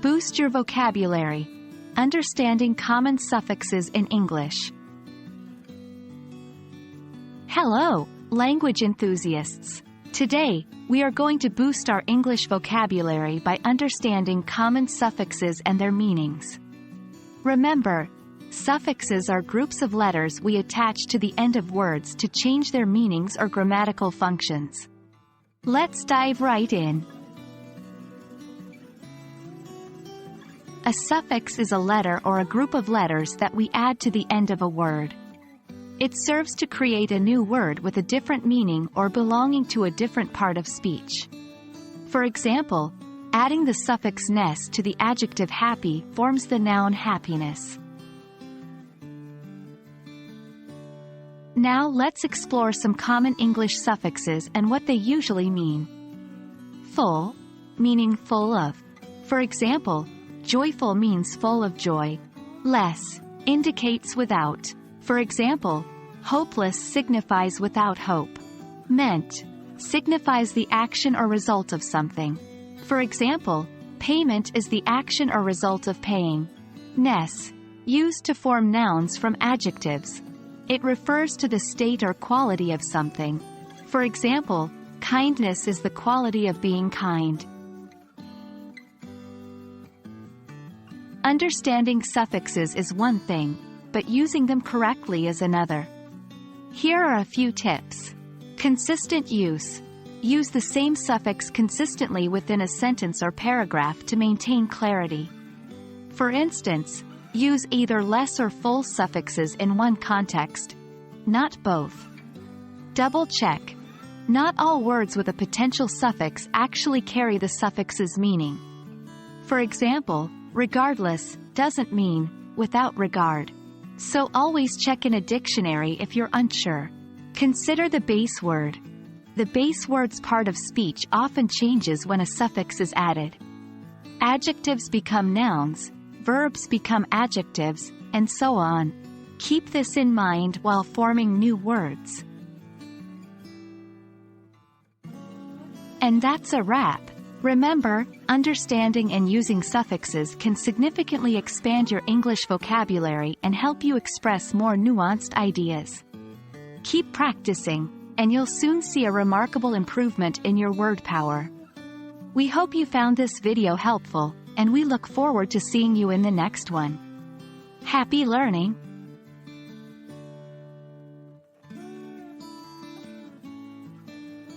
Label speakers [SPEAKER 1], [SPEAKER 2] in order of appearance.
[SPEAKER 1] Boost your vocabulary. Understanding common suffixes in English. Hello, language enthusiasts. Today, we are going to boost our English vocabulary by understanding common suffixes and their meanings. Remember, suffixes are groups of letters we attach to the end of words to change their meanings or grammatical functions. Let's dive right in. A suffix is a letter or a group of letters that we add to the end of a word. It serves to create a new word with a different meaning or belonging to a different part of speech. For example, adding the suffix -ness to the adjective happy forms the noun happiness. Now let's explore some common English suffixes and what they usually mean. Full, meaning full of. For example, joyful means full of joy. Less indicates without. For example, hopeless signifies without hope. Meant signifies the action or result of something. For example, payment is the action or result of paying. Ness, used to form nouns from adjectives. It refers to the state or quality of something. For example, kindness is the quality of being kind. Understanding suffixes is one thing, but using them correctly is another. Here are a few tips. Consistent use. Use the same suffix consistently within a sentence or paragraph to maintain clarity. For instance, use either less or full suffixes in one context, not both. Double check. Not all words with a potential suffix actually carry the suffix's meaning. For example, regardless doesn't mean without regard. So always check in a dictionary if you're unsure. Consider the base word. The base word's part of speech often changes when a suffix is added. Adjectives become nouns, verbs become adjectives, and so on. Keep this in mind while forming new words. And that's a wrap. Remember, understanding and using suffixes can significantly expand your English vocabulary and help you express more nuanced ideas. Keep practicing, and you'll soon see a remarkable improvement in your word power. We hope you found this video helpful, and we look forward to seeing you in the next one. Happy learning!